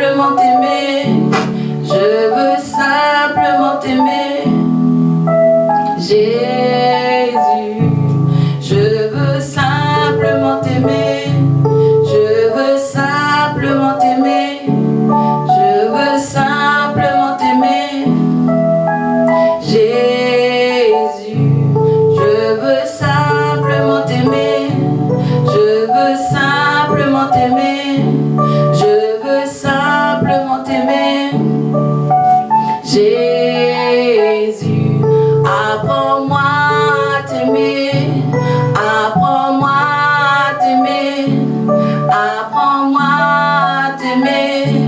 simplement t'aimer. Je veux simplement t'aimer. Jésus, je veux simplement t'aimer. Je veux simplement t'aimer. Je veux simplement t'aimer. Jésus, je veux simplement t'aimer. Je veux simplement t'aimer. Je veux simplement t'aimer. Jésus, apprends-moi à t'aimer. Apprends-moi à t'aimer. Apprends-moi à t'aimer.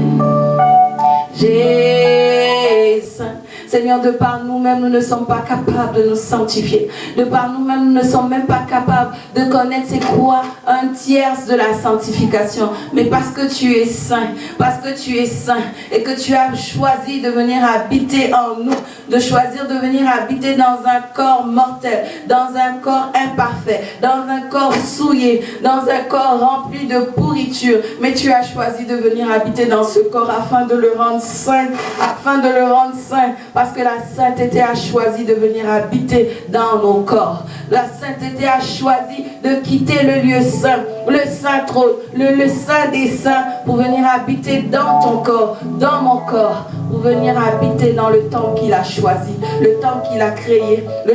Jésus. Seigneur, de par nous-mêmes, nous ne sommes pas capables de nous sanctifier. De par nous-mêmes, nous ne sommes même pas capables de connaître c'est quoi un tiers de la sanctification. Mais parce que tu es saint, parce que tu es saint et que tu as choisi de venir habiter en nous, de choisir de venir habiter dans un corps mortel, dans un corps imparfait, dans un corps souillé, dans un corps rempli de pourriture. Mais tu as choisi de venir habiter dans ce corps afin de le rendre saint, afin de le rendre saint. Parce que la sainteté a choisi de venir habiter dans nos corps. La sainteté a choisi de quitter le lieu saint, le saint trône, le saint des saints, pour venir habiter dans ton corps, dans mon corps, pour venir habiter dans le temple qu'il a choisi, le temple qu'il a créé, le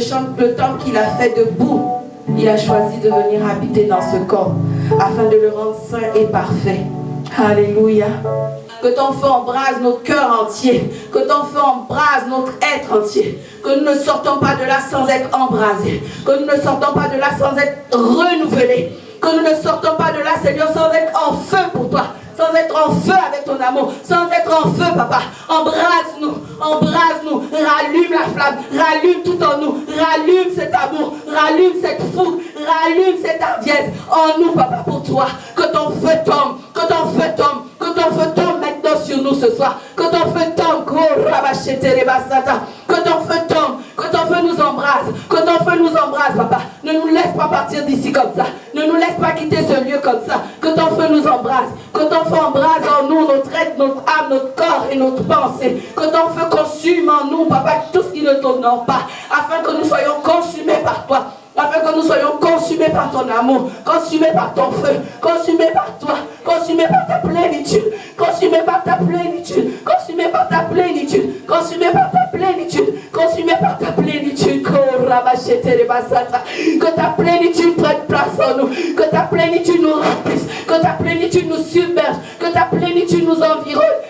temple qu'il a fait debout. Il a choisi de venir habiter dans ce corps, afin de le rendre saint et parfait. Alléluia. Que ton feu embrase notre cœur entier. Que ton feu embrase notre être entier. Que nous ne sortons pas de là sans être embrasés. Que nous ne sortons pas de là sans être renouvelés. Que nous ne sortons pas de là, Seigneur, sans être en feu pour toi. Sans être en feu avec ton amour. Sans être en feu, Papa. Embrase-nous. Embrase-nous. Rallume la flamme. Rallume tout en nous. Rallume cet amour. Rallume cette fougue. Rallume cette hardiesse en nous, Papa, pour toi. Que ton feu tombe. Que ton feu tombe. Que ton feu tombe maintenant sur nous ce soir. Que ton feu tombe. Que ton feu tombe. Que ton feu nous embrase. Que ton feu nous embrase, Papa. Ne nous laisse pas partir d'ici comme ça. Ne nous laisse pas quitter ce lieu comme ça. Que ton feu nous embrase. Que ton feu embrase en nous notre être, notre âme, notre corps et notre pensée. Que ton feu consume en nous, Papa, tout ce qui ne t'honore pas. Afin que nous soyons consumés par toi. Afin que nous soyons consumés par ton amour, consumés par ton feu, consumés par toi, consumés par ta plénitude, consumés par ta plénitude, consumés par ta plénitude, consumés par ta plénitude, consumés par ta plénitude. Que ta plénitude prenne place en nous, que ta plénitude nous remplisse, que ta plénitude nous submerge, que ta plénitude nous environne.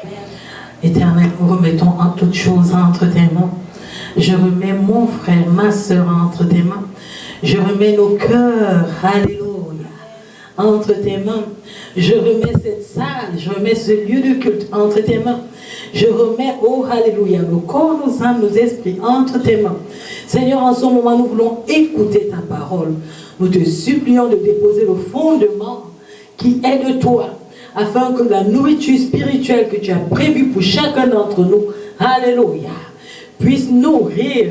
Éternel, nous remettons en toutes choses entre tes mains. Je remets mon frère, ma soeur entre tes mains. Je remets nos cœurs, alléluia, entre tes mains. Je remets cette salle, je remets ce lieu de culte entre tes mains. Je remets, oh alléluia, nos corps, nos âmes, nos esprits entre tes mains. Seigneur, en ce moment, nous voulons écouter ta parole. Nous te supplions de déposer le fondement qui est de toi, afin que la nourriture spirituelle que tu as prévue pour chacun d'entre nous, alléluia, puisse nourrir,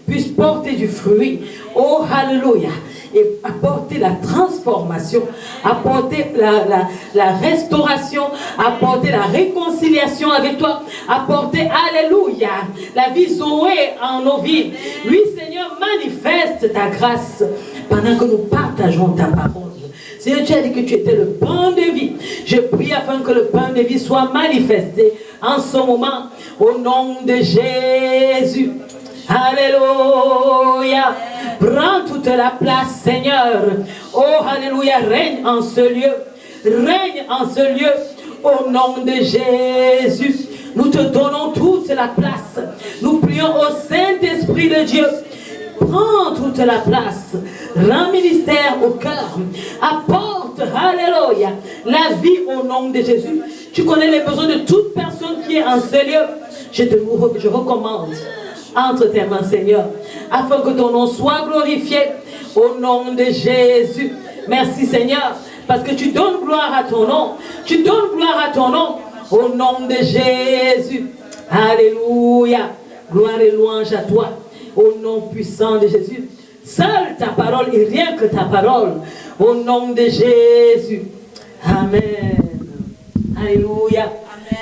puisse porter du fruit, oh alléluia, et apporter la transformation, apporter la restauration, apporter la réconciliation avec toi, apporter, alléluia, la vie Zoé en nos vies. Oui, Seigneur, manifeste ta grâce pendant que nous partageons ta parole. Seigneur, tu as dit que tu étais le pain de vie. Je prie afin que le pain de vie soit manifesté en ce moment, au nom de Jésus. Alléluia. Prends toute la place, Seigneur. Oh, alléluia. Règne en ce lieu. Règne en ce lieu. Au nom de Jésus. Nous te donnons toute la place. Nous prions au Saint-Esprit de Dieu. Prends toute la place. Rends ministère au cœur. Apporte, alléluia, la vie au nom de Jésus. Tu connais les besoins de toute personne qui est en ce lieu. Je recommande entre tes mains, Seigneur, afin que ton nom soit glorifié au nom de Jésus. Merci, Seigneur, parce que tu donnes gloire à ton nom. Tu donnes gloire à ton nom au nom de Jésus. Alléluia. Gloire et louange à toi au nom puissant de Jésus. Seule ta parole et rien que ta parole au nom de Jésus. Amen. Alléluia.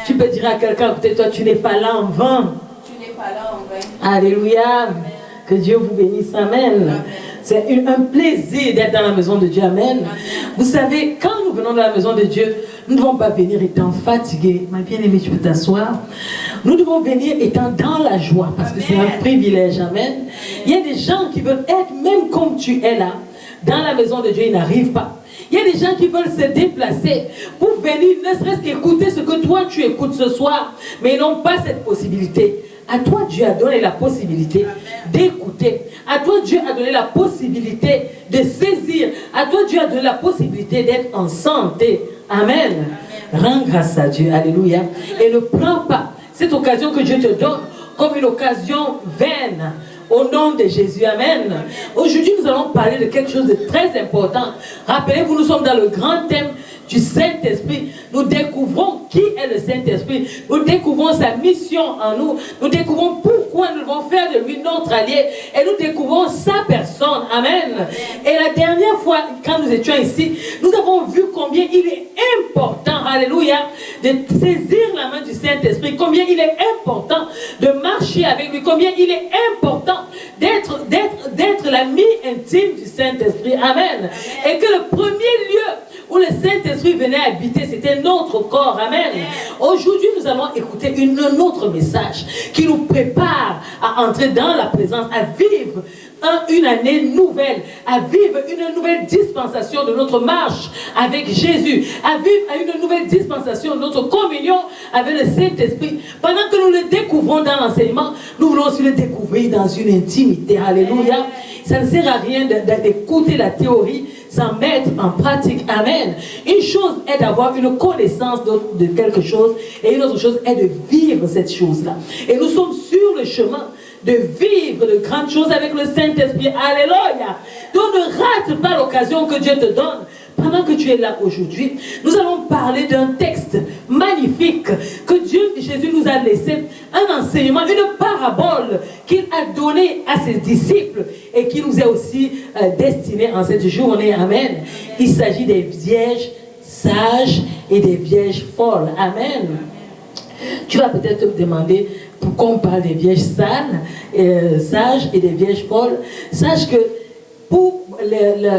Tu peux dire à quelqu'un, peut-être toi, tu n'es pas là en vain. Tu n'es pas là en vain. Alléluia. Amen. Que Dieu vous bénisse. Amen. Amen. C'est un plaisir d'être dans la maison de Dieu. Amen. Amen. Vous savez, quand nous venons dans la maison de Dieu, nous ne devons pas venir étant fatigués. Ma bien-aimée, tu peux t'asseoir. Nous devons venir étant dans la joie, parce que c'est un privilège. Amen. Il y a des gens qui veulent être même comme tu es là. Dans la maison de Dieu, ils n'arrivent pas. Il y a des gens qui veulent se déplacer pour venir, ne serait-ce qu'écouter ce que toi tu écoutes ce soir, mais ils n'ont pas cette possibilité. À toi, Dieu a donné la possibilité d'écouter. À toi, Dieu a donné la possibilité de saisir. À toi, Dieu a donné la possibilité d'être en santé. Amen. Rends grâce à Dieu. Alléluia. Et ne prends pas cette occasion que Dieu te donne comme une occasion vaine. Au nom de Jésus, amen. Aujourd'hui, nous allons parler de quelque chose de très important. Rappelez-vous, nous sommes dans le grand thème du Saint-Esprit. Nous découvrons qui est le Saint-Esprit. Nous découvrons sa mission en nous. Nous découvrons pourquoi nous devons faire de lui notre allié. Et nous découvrons sa personne. Amen. Et la dernière fois, quand nous étions ici, nous avons vu combien il est important, alléluia, de saisir la main du Saint-Esprit. Combien il est important de marcher avec lui. Combien il est important d'être l'ami intime du Saint-Esprit. Amen. Et que le premier lieu où le Saint-Esprit venait habiter, c'était notre corps. Amen. Aujourd'hui, nous allons écouter un autre message qui nous prépare à entrer dans la présence, à vivre une année nouvelle, à vivre une nouvelle dispensation de notre marche avec Jésus, à vivre une nouvelle dispensation de notre communion avec le Saint-Esprit. Pendant que nous le découvrons dans l'enseignement, nous voulons aussi le découvrir dans une intimité. Alléluia. Ça ne sert à rien d'écouter la théorie sans mettre en pratique. Amen. Une chose est d'avoir une connaissance de quelque chose et une autre chose est de vivre cette chose-là. Et nous sommes sur le chemin de vivre de grandes choses avec le Saint-Esprit. Alléluia. Donc ne rate pas l'occasion que Dieu te donne. Pendant que tu es là aujourd'hui, nous allons parler d'un texte magnifique que Jésus nous a laissé, un enseignement, une parabole qu'il a donné à ses disciples et qui nous est aussi destiné en cette journée. Amen. Il s'agit des vierges sages et des vierges folles. Amen. Tu vas peut-être te demander pourquoi on parle des vierges sages et des vierges folles. Sache que pour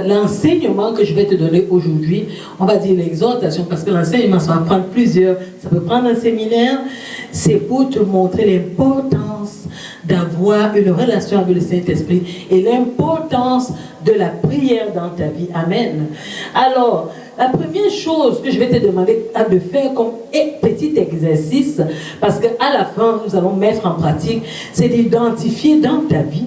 l'enseignement que je vais te donner aujourd'hui, on va dire l'exhortation, parce que l'enseignement, ça va prendre ça peut prendre un séminaire, c'est pour te montrer l'importance d'avoir une relation avec le Saint-Esprit et l'importance de la prière dans ta vie. Amen. Alors, la première chose que je vais te demander de faire comme petit exercice, parce qu'à la fin, nous allons mettre en pratique, c'est d'identifier dans ta vie,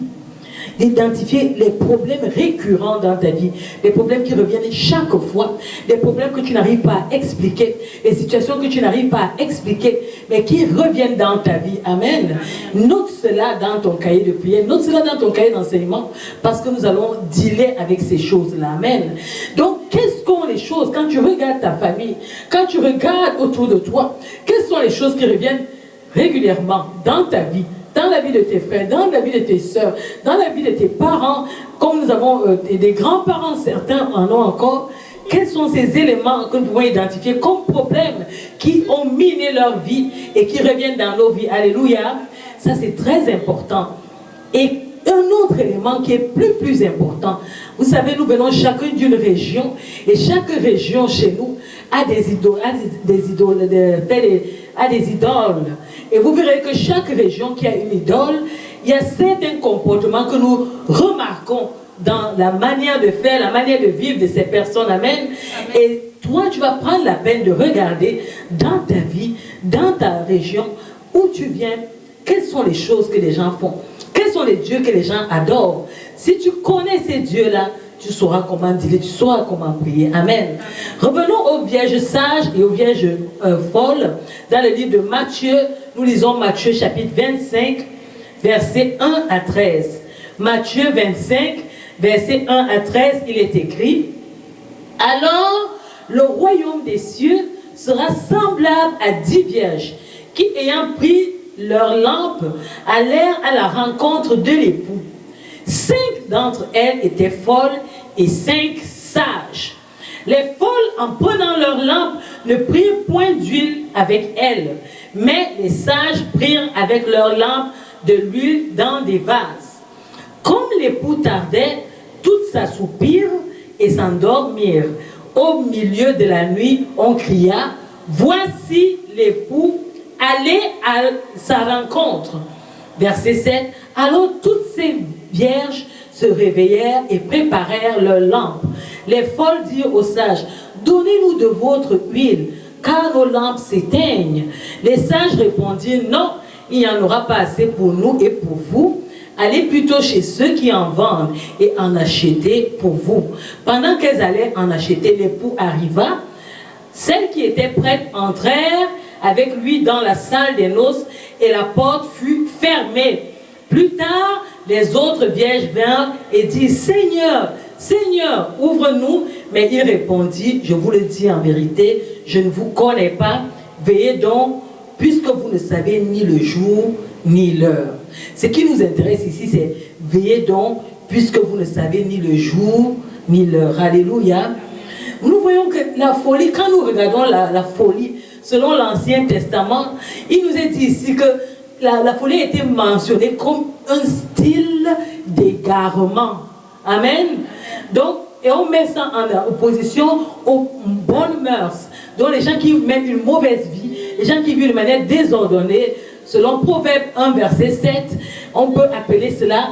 d'identifier les problèmes récurrents dans ta vie, les problèmes qui reviennent chaque fois, les problèmes que tu n'arrives pas à expliquer, les situations que tu n'arrives pas à expliquer, mais qui reviennent dans ta vie. Amen. Note cela dans ton cahier de prière, note cela dans ton cahier d'enseignement, parce que nous allons dealer avec ces choses-là. Amen. Donc, quelles sont les choses, quand tu regardes ta famille, quand tu regardes autour de toi, quelles sont les choses qui reviennent régulièrement dans ta vie, dans la vie de tes frères, dans la vie de tes sœurs, dans la vie de tes parents, comme nous avons des grands-parents, certains en ont encore. Quels sont ces éléments que nous pouvons identifier comme problèmes qui ont miné leur vie et qui reviennent dans nos vies? Alléluia. Ça, c'est très important. Et un autre élément qui est plus important, vous savez, nous venons chacun d'une région et chaque région chez nous a des idoles, a des idoles. Et vous verrez que chaque région qui a une idole, il y a certains comportements que nous remarquons dans la manière de faire, la manière de vivre de ces personnes. Amen. Et toi, tu vas prendre la peine de regarder dans ta vie, dans ta région, où tu viens, quelles sont les choses que les gens font, quels sont les dieux que les gens adorent. Si tu connais ces dieux-là, tu sauras comment dire, tu sauras comment prier. Amen. Revenons aux vierges sages et aux vierges folles. Dans le livre de Matthieu, nous lisons Matthieu chapitre 25, versets 1 à 13. Matthieu 25, versets 1 à 13, il est écrit: alors, le royaume des cieux sera semblable à 10 vierges qui, ayant pris leur lampe, allèrent à la rencontre de l'époux. 5 d'entre elles étaient folles et 5 sages. Les folles, en prenant leur lampe, ne prirent point d'huile avec elles, mais les sages prirent avec leurs lampes de l'huile dans des vases. Comme l'époux tardait, toutes s'assoupirent et s'endormirent. Au milieu de la nuit, on cria, voici l'époux, allez à sa rencontre. Verset 7. Alors toutes ces vierges se réveillèrent et préparèrent leurs lampes. Les folles dirent aux sages, donnez-nous de votre huile, car nos lampes s'éteignent. Les sages répondirent, non, il n'y en aura pas assez pour nous et pour vous. Allez plutôt chez ceux qui en vendent et en achetez pour vous. Pendant qu'elles allaient en acheter, l'époux arriva. Celles qui étaient prêtes entrèrent avec lui dans la salle des noces et la porte fut fermée. Plus tard, les autres vierges vinrent et dirent, Seigneur, Seigneur, ouvre-nous. Mais il répondit, je vous le dis en vérité, je ne vous connais pas. Veillez donc, puisque vous ne savez ni le jour ni l'heure. Ce qui nous intéresse ici, c'est veillez donc, puisque vous ne savez ni le jour ni l'heure. Alléluia. Nous voyons que la folie, quand nous regardons la folie, selon l'Ancien Testament, il nous est dit ici que la folie a été mentionnée comme un style d'égarement. Amen. Donc, et on met ça en opposition aux bonnes mœurs. Donc les gens qui mènent une mauvaise vie, les gens qui vivent de manière désordonnée, selon Proverbe 1, verset 7, on peut appeler cela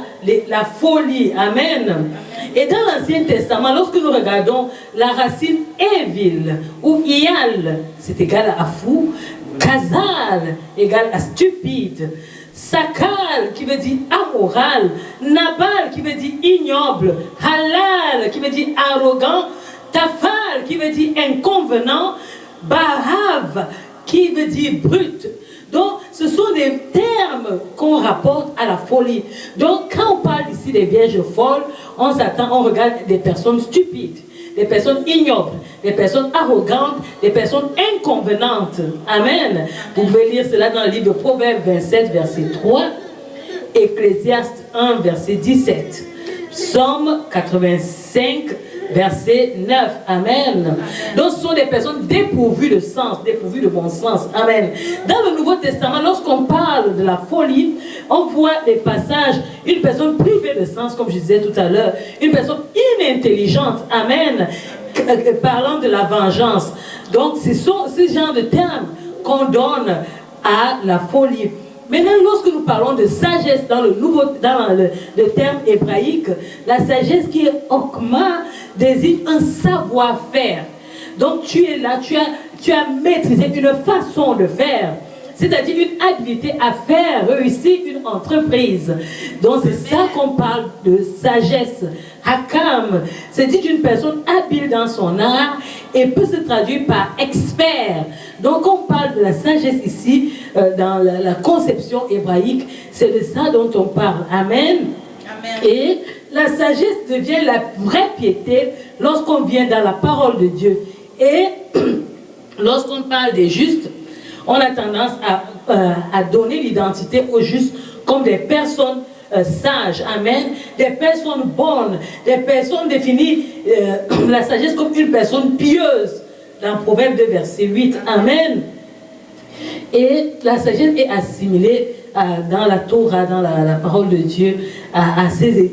la folie. Amen. Et dans l'Ancien Testament, lorsque nous regardons la racine évil ou ial, c'est égal à fou, kazal égal à stupide, sakal qui veut dire amoral, nabal qui veut dire ignoble, halal qui veut dire arrogant, tafal qui veut dire inconvenant, bahav qui veut dire brut. Donc, ce sont des termes qu'on rapporte à la folie. Donc, quand on parle ici des vierges folles, on regarde des personnes stupides, des personnes ignobles, des personnes arrogantes, des personnes inconvenantes. Amen. Vous pouvez lire cela dans le livre de Proverbes 27, verset 3, Ecclésiaste 1, verset 17, Psaume 85, verset 9. Amen. Donc ce sont des personnes dépourvues de sens, dépourvues de bon sens. Amen. Dans le Nouveau Testament, lorsqu'on parle de la folie, on voit des passages, une personne privée de sens, comme je disais tout à l'heure, une personne inintelligente. Amen. Parlant de la vengeance. Donc ce sont ce genre de termes qu'on donne à la folie. Maintenant, lorsque nous parlons de sagesse dans le terme hébraïque, la sagesse qui est okma désigne un savoir-faire. Donc tu es là, tu as maîtrisé une façon de faire, c'est-à-dire une habilité à faire réussir une entreprise. Donc c'est ça qu'on parle de sagesse. Hakam, c'est dit d'une personne habile dans son art et peut se traduire par expert. Donc on parle de la sagesse ici, dans la conception hébraïque, c'est de ça dont on parle. Amen. Amen. Et la sagesse devient la vraie piété lorsqu'on vient dans la parole de Dieu. Et lorsqu'on parle des justes, on a tendance à donner l'identité aux justes comme des personnes sages, amen, des personnes bonnes, des personnes définies, la sagesse comme une personne pieuse, dans Proverbe 2, verset 8, amen. Et la sagesse est assimilée dans la Torah, dans la parole de Dieu, à ces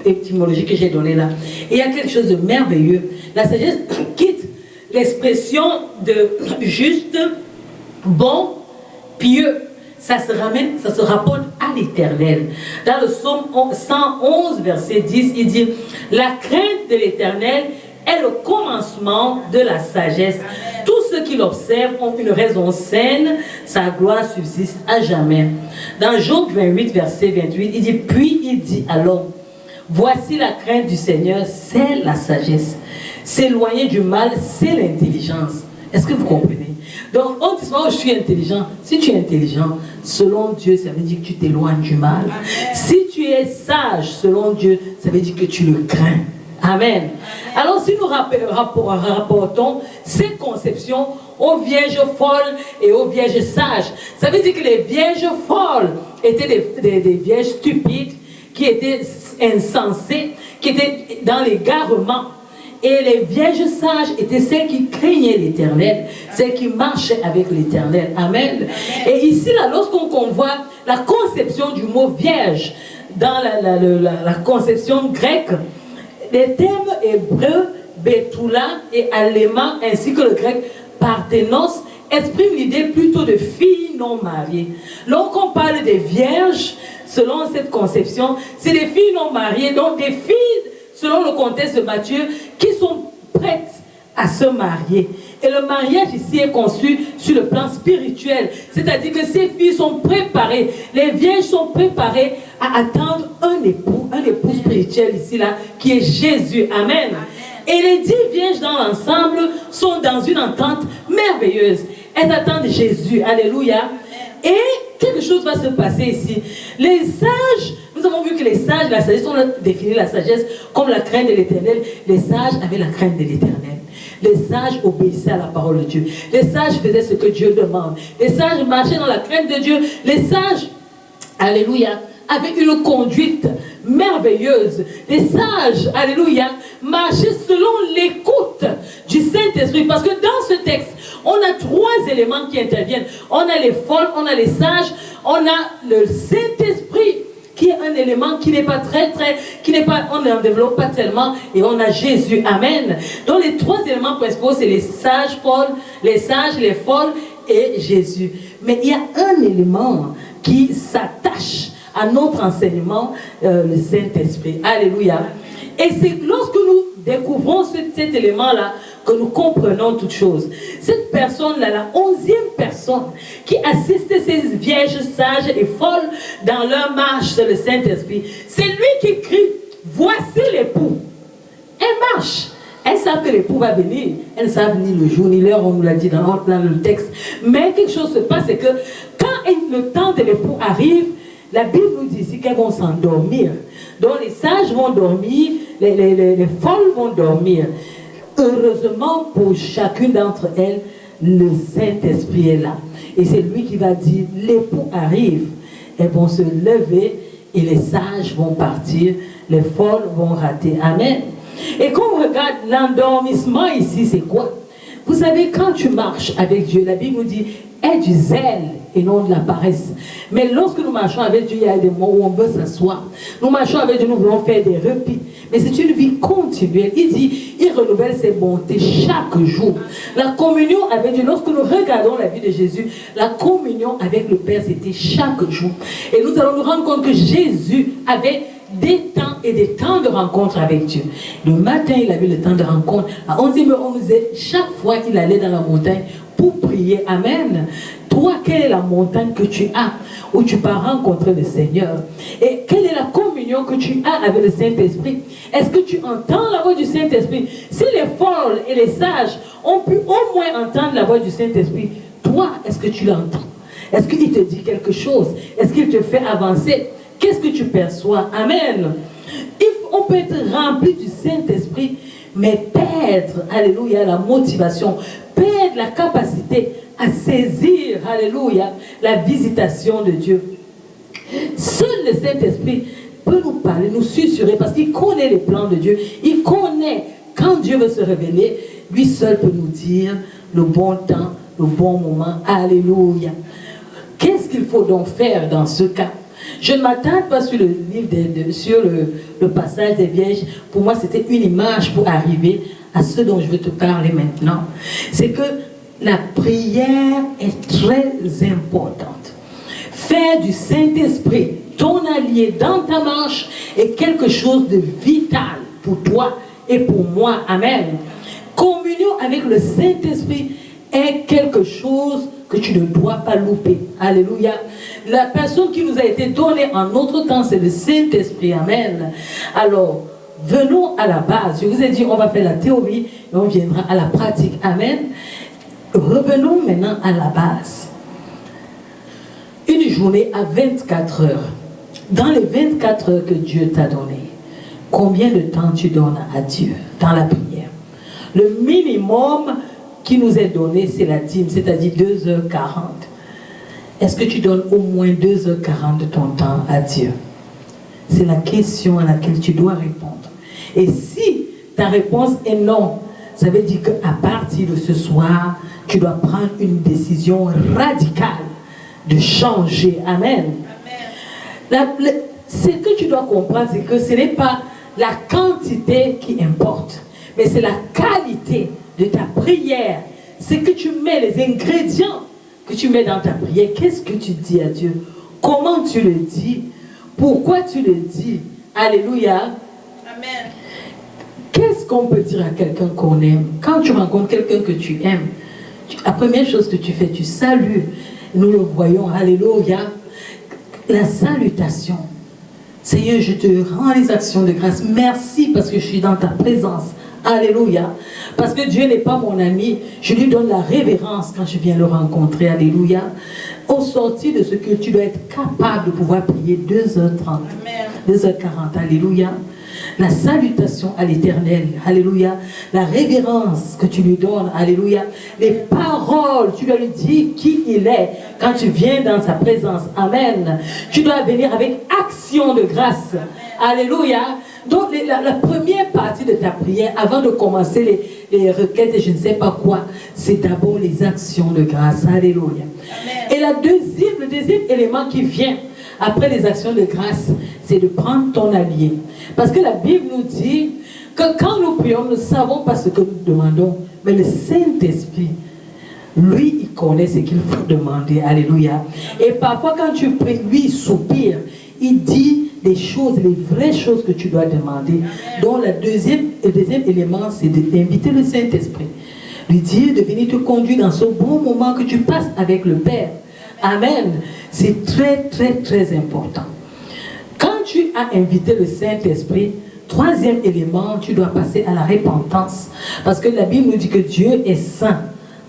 étymologies que j'ai données là. Et il y a quelque chose de merveilleux. La sagesse quitte l'expression de juste, bon, pieux. Ça se rapporte à l'Éternel. Dans le psaume 111, verset 10, il dit, la crainte de l'Éternel est le commencement de la sagesse. Amen. Tous ceux qui l'observent ont une raison saine, sa gloire subsiste à jamais. Dans Job 28, verset 28, il dit, puis il dit à l'homme, voici la crainte du Seigneur, c'est la sagesse. S'éloigner du mal, c'est l'intelligence. Est-ce que vous comprenez? Donc, on dit, oh, je suis intelligent. Si tu es intelligent, selon Dieu, ça veut dire que tu t'éloignes du mal. Amen. Si tu es sage, selon Dieu, ça veut dire que tu le crains. Amen. Amen. Alors, si nous rapportons ces conceptions aux vierges folles et aux vierges sages, ça veut dire que les vierges folles étaient des vierges stupides, qui étaient insensées, qui étaient dans l'égarement. Et les vierges sages étaient celles qui craignaient l'Éternel, celles qui marchaient avec l'Éternel. Amen. Et ici, là, lorsqu'on voit la conception du mot vierge dans la conception grecque, les termes hébreux, Betula et Aléma, ainsi que le grec Parthénos, expriment l'idée plutôt de filles non mariées. Lorsqu'on parle des vierges, selon cette conception, c'est des filles non mariées, donc des filles, selon le contexte de Matthieu, qui sont prêtes à se marier. Et le mariage ici est conçu sur le plan spirituel, c'est-à-dire que ces filles sont préparées, les vierges sont préparées à attendre un époux spirituel ici là, qui est Jésus. Amen. Et les 10 vierges dans l'ensemble sont dans une entente merveilleuse. Elles attendent Jésus. Alléluia. Et quelque chose va se passer ici. Les sages, nous avons vu que les sages, la sagesse, on a défini la sagesse comme la crainte de l'Éternel. Les sages avaient la crainte de l'Éternel. Les sages obéissaient à la parole de Dieu. Les sages faisaient ce que Dieu demande. Les sages marchaient dans la crainte de Dieu. Les sages, alléluia, avaient une conduite merveilleuse. Les sages, alléluia, marchaient selon l'écoute du Saint-Esprit. Parce que dans ce texte, on a 3 éléments qui interviennent. On a les folles, on a les sages, on a le Saint-Esprit qui est un élément qui n'est pas on n'en développe pas tellement, et on a Jésus. Amen. Donc les 3 éléments principaux, c'est les sages folles, les sages, les folles et Jésus. Mais il y a un élément qui s'attache à notre enseignement, le Saint-Esprit. Alléluia. Et c'est lorsque nous découvrons cet élément-là que nous comprenons toutes choses. Cette personne-là, la 11e personne qui assistait ces vierges sages et folles dans leur marche, c'est le Saint-Esprit. C'est lui qui crie, voici l'époux. Elle marche. Elles savent que l'époux va venir. Elles ne savent ni le jour ni l'heure, on nous l'a dit dans le texte. Mais quelque chose se passe, c'est que quand le temps de l'époux arrive, la Bible nous dit ici qu'elles vont s'endormir. Donc les sages vont dormir, les folles vont dormir. Heureusement pour chacune d'entre elles, le Saint-Esprit est là. Et c'est lui qui va dire, l'époux arrive. Elles vont se lever et les sages vont partir, les folles vont rater. Amen. Et quand on regarde l'endormissement ici, c'est quoi? Vous savez, quand tu marches avec Dieu, la Bible nous dit, aie du zèle et non de la paresse. Mais lorsque nous marchons avec Dieu, il y a des moments où on veut s'asseoir. Nous marchons avec Dieu, nous voulons faire des repis. Mais c'est une vie continuelle. Il dit, il renouvelle ses bontés chaque jour. La communion avec Dieu, lorsque nous regardons la vie de Jésus, la communion avec le Père, c'était chaque jour. Et nous allons nous rendre compte que Jésus avait des temps et des temps de rencontre avec Dieu. Le matin, il avait le temps de rencontre. À 11e heure, on nous disait, chaque fois qu'il allait dans la montagne pour prier. Amen. Toi, quelle est la montagne que tu as où tu peux rencontrer le Seigneur? Et quelle est la communion que tu as avec le Saint-Esprit? Est-ce que tu entends la voix du Saint-Esprit? Si les folles et les sages ont pu au moins entendre la voix du Saint-Esprit, toi, est-ce que tu l'entends? Est-ce qu'il te dit quelque chose? Est-ce qu'il te fait avancer? Qu'est-ce que tu perçois? Amen. On peut être rempli du Saint-Esprit, mais perdre, alléluia, la motivation, perdre la capacité à saisir, alléluia, la visitation de Dieu. Seul le Saint-Esprit peut nous parler, nous susurrer, parce qu'il connaît les plans de Dieu. Il connaît quand Dieu veut se révéler. Lui seul peut nous dire le bon temps, le bon moment. Alléluia. Qu'est-ce qu'il faut donc faire dans ce cas? Je ne m'attarde pas sur le livre sur le passage des vierges. Pour moi, c'était une image pour arriver à ce dont je veux te parler maintenant. C'est que la prière est très importante. Faire du Saint-Esprit ton allié dans ta marche est quelque chose de vital pour toi et pour moi. Amen. Communion avec le Saint-Esprit est quelque chose que tu ne dois pas louper. Alléluia. La personne qui nous a été donnée en notre temps, c'est le Saint-Esprit. Amen. Alors, venons à la base. Je vous ai dit, on va faire la théorie et on viendra à la pratique. Amen. Revenons maintenant à la base. Une journée à 24 heures. Dans les 24 heures que Dieu t'a donné, combien de temps tu donnes à Dieu dans la prière? Le minimum qui nous est donné, c'est la dîme, c'est-à-dire 2h40. Est-ce que tu donnes au moins 2h40 de ton temps à Dieu? C'est la question à laquelle tu dois répondre. Et si ta réponse est non, ça veut dire qu'à partir de ce soir, tu dois prendre une décision radicale de changer. Amen. Ce que tu dois comprendre, c'est que ce n'est pas la quantité qui importe, mais c'est la qualité de ta prière. C'est que tu mets, les ingrédients que tu mets dans ta prière. Qu'est-ce que tu dis à Dieu? Comment tu le dis? Pourquoi tu le dis? Alléluia. Amen. Qu'est-ce qu'on peut dire à quelqu'un qu'on aime? Quand tu rencontres quelqu'un que tu aimes, la première chose que tu fais, tu salues. Nous le voyons, alléluia. La salutation. Seigneur, je te rends les actions de grâce. Merci parce que je suis dans ta présence. Alléluia. Parce que Dieu n'est pas mon ami. Je lui donne la révérence quand je viens le rencontrer. Alléluia. Au sortir de ce que tu dois être capable de pouvoir prier 2h30, 2h40. Alléluia. La salutation à l'Éternel, alléluia, la révérence que tu lui donnes, alléluia, les paroles, tu dois lui dire qui il est quand tu viens dans sa présence, amen. Tu dois venir avec action de grâce, alléluia. Donc la première partie de ta prière, avant de commencer les requêtes et je ne sais pas quoi, c'est d'abord les actions de grâce, alléluia. Et le deuxième élément qui vient après les actions de grâce, c'est de prendre ton allié. Parce que la Bible nous dit que quand nous prions, nous ne savons pas ce que nous demandons, mais le Saint-Esprit, lui, il connaît ce qu'il faut demander. Alléluia. Et parfois, quand tu pries, lui, il soupire. Il dit des choses, les vraies choses que tu dois demander. Donc, le deuxième élément, c'est d'inviter le Saint-Esprit. Lui dire de venir te conduire dans ce bon moment que tu passes avec le Père. Amen. C'est très, très, très important. Quand tu as invité le Saint-Esprit, troisième élément, tu dois passer à la repentance. Parce que la Bible nous dit que Dieu est saint.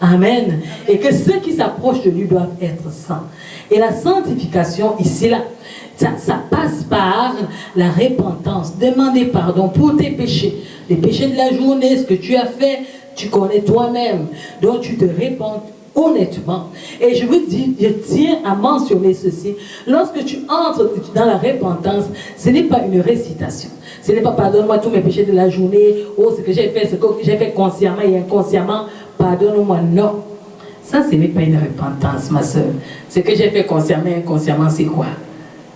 Amen. Et que ceux qui s'approchent de lui doivent être saints. Et la sanctification, ici, là, ça passe par la repentance. Demander pardon pour tes péchés. Les péchés de la journée, ce que tu as fait, tu connais toi-même. Donc tu te répands honnêtement. Et je vous dis, je tiens à mentionner ceci. Lorsque tu entres dans la repentance, ce n'est pas une récitation. Ce n'est pas pardonne-moi tous mes péchés de la journée, oh ce que j'ai fait, ce que j'ai fait consciemment et inconsciemment, pardonne-moi. Non. Ça, ce n'est pas une repentance, ma soeur. Ce que j'ai fait consciemment et inconsciemment, c'est quoi?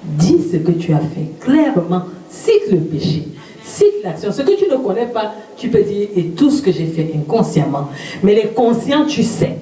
Dis ce que tu as fait clairement. Cite le péché. Cite l'action. Ce que tu ne connais pas, tu peux dire, et tout ce que j'ai fait inconsciemment. Mais les conscients, tu sais.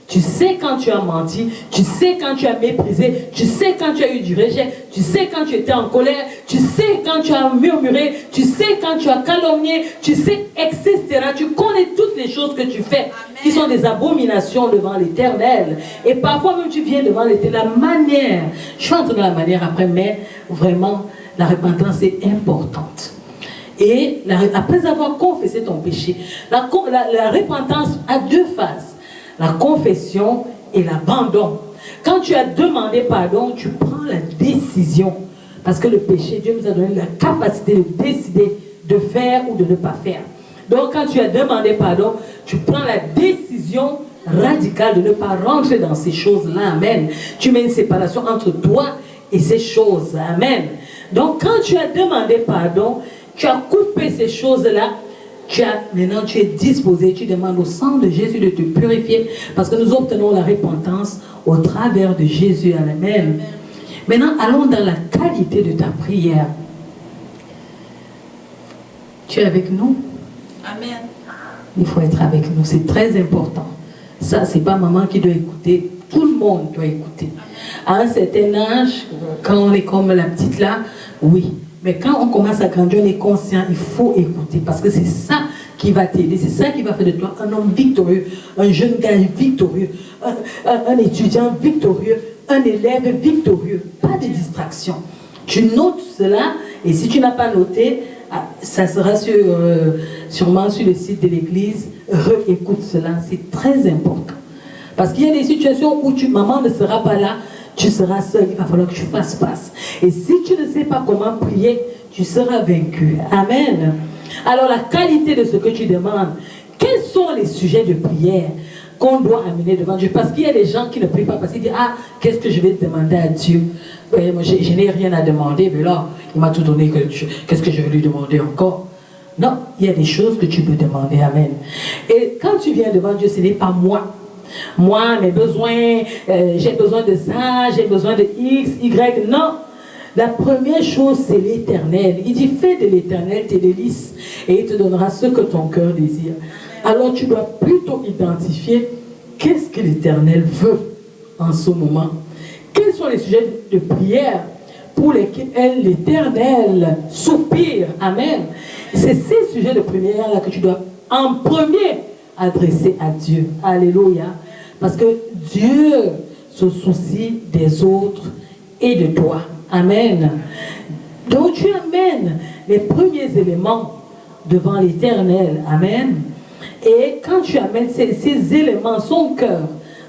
Tu sais quand tu as menti, tu sais quand tu as méprisé, tu sais quand tu as eu du rejet, tu sais quand tu étais en colère, tu sais quand tu as murmuré, tu sais quand tu as calomnié, tu sais, etc. Tu connais toutes les choses que tu fais, qui sont des abominations devant l'Éternel. Et parfois même tu viens devant l'Éternel, la manière, je suis entrée dans la manière après, mais vraiment, la repentance est importante. Et après avoir confessé ton péché, la repentance a deux phases. La confession et l'abandon. Quand tu as demandé pardon, tu prends la décision. Parce que le péché, Dieu nous a donné la capacité de décider de faire ou de ne pas faire. Donc quand tu as demandé pardon, tu prends la décision radicale de ne pas rentrer dans ces choses-là. Amen. Tu mets une séparation entre toi et ces choses. Amen. Donc quand tu as demandé pardon, tu as coupé ces choses-là. Maintenant tu es disposé, tu demandes au sang de Jésus de te purifier parce que nous obtenons la repentance au travers de Jésus. Amen. Maintenant, allons dans la qualité de ta prière. Tu es avec nous? Amen. Il faut être avec nous, c'est très important. Ça, c'est pas maman qui doit écouter, tout le monde doit écouter. À un certain âge, quand on est comme la petite là, oui. Mais quand on commence à grandir, on est conscient, il faut écouter parce que c'est ça qui va t'aider, c'est ça qui va faire de toi un homme victorieux, un jeune gars victorieux, un étudiant victorieux, un élève victorieux. Pas de distraction. Tu notes cela et si tu n'as pas noté, ça sera sûrement sur le site de l'église. Réécoute cela, c'est très important. Parce qu'il y a des situations où maman ne sera pas là. Tu seras seul, il va falloir que tu fasses face. Et si tu ne sais pas comment prier, tu seras vaincu. Amen. Alors la qualité de ce que tu demandes, quels sont les sujets de prière qu'on doit amener devant Dieu? Parce qu'il y a des gens qui ne prient pas parce qu'ils disent, ah, qu'est-ce que je vais demander à Dieu? Moi, je n'ai rien à demander, mais là, il m'a tout donné, qu'est-ce que je vais lui demander encore? Non, il y a des choses que tu peux demander. Amen. Et quand tu viens devant Dieu, ce n'est pas moi. Moi, mes besoins, j'ai besoin de ça, j'ai besoin de X, Y. Non. La première chose, c'est l'Éternel. Il dit, fais de l'Éternel tes délices et il te donnera ce que ton cœur désire. Alors tu dois plutôt identifier qu'est-ce que l'Éternel veut en ce moment. Quels sont les sujets de prière pour lesquels l'Éternel soupire. Amen. C'est ces sujets de prière-là que tu dois en premier adresser à Dieu. Alléluia. Parce que Dieu se soucie des autres et de toi. Amen. Donc tu amènes les premiers éléments devant l'Éternel. Amen. Et quand tu amènes ces éléments, son cœur,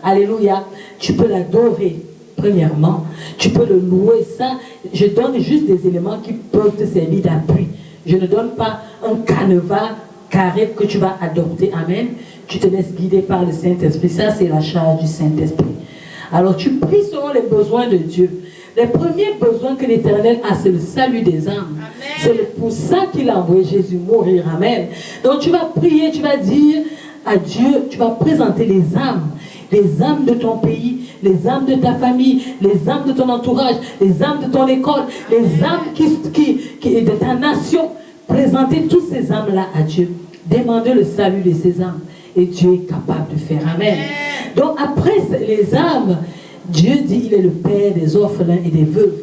alléluia, tu peux l'adorer. Premièrement, tu peux le louer. Ça, je donne juste des éléments qui peuvent te servir d'appui. Je ne donne pas un canevas carré que tu vas adopter. Amen. Tu te laisses guider par le Saint-Esprit. Ça, c'est la charge du Saint-Esprit. Alors, tu pries selon les besoins de Dieu. Les premiers besoins que l'Éternel a, c'est le salut des âmes. C'est pour ça qu'il a envoyé Jésus mourir. Amen. Donc, tu vas prier, tu vas dire à Dieu, tu vas présenter les âmes de ton pays, les âmes de ta famille, les âmes de ton entourage, les âmes de ton école, les âmes de ta nation. Présentez toutes ces âmes-là à Dieu. Demandez le salut de ces âmes. Et Dieu est capable de faire. Amen. Donc après les âmes, Dieu dit il est le père des orphelins et des veuves.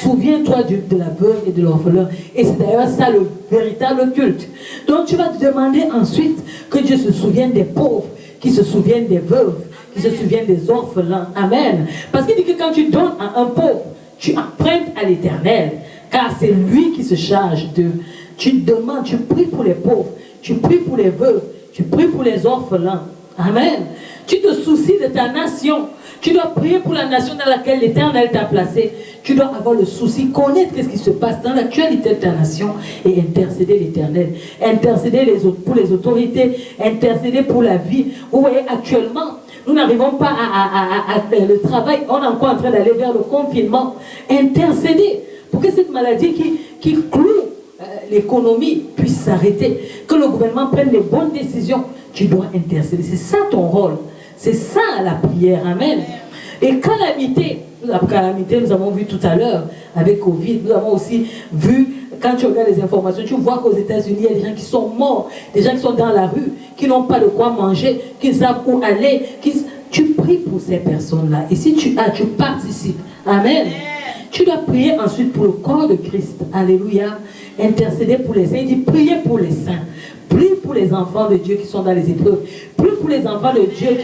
Souviens-toi de la veuve et de l'orphelin. Et c'est d'ailleurs ça le véritable culte. Donc tu vas te demander ensuite que Dieu se souvienne des pauvres, qu'il se souvienne des veuves, qu'il se souvienne des orphelins. Amen. Parce qu'il dit que quand tu donnes à un pauvre, tu empruntes à l'Éternel. Car c'est lui qui se charge d'eux. Tu demandes, tu pries pour les pauvres, tu pries pour les veuves, tu pries pour les orphelins. Amen. Tu te soucies de ta nation. Tu dois prier pour la nation dans laquelle l'Éternel t'a placé. Tu dois avoir le souci, connaître ce qui se passe dans l'actualité de ta nation et intercéder l'Éternel. Intercéder pour les autorités, intercéder pour la vie. Vous voyez, actuellement, nous n'arrivons pas à faire le travail. On est encore en train d'aller vers le confinement. Intercéder pour que cette maladie qui cloue l'économie puisse s'arrêter. Que le gouvernement prenne les bonnes décisions. Tu dois intercéder. C'est ça ton rôle. C'est ça la prière. Amen. Et calamité, nous avons vu tout à l'heure avec Covid, nous avons aussi vu, quand tu regardes les informations, tu vois qu'aux États-Unis, il y a des gens qui sont morts, des gens qui sont dans la rue, qui n'ont pas de quoi manger, qui ne savent où aller. Tu pries pour ces personnes-là. Et si tu participes. Amen. Tu dois prier ensuite pour le corps de Christ. Alléluia. Intercéder pour les saints. Il dit prier pour les saints. Prie pour les enfants de Dieu qui sont dans les épreuves. Prie pour les enfants de Dieu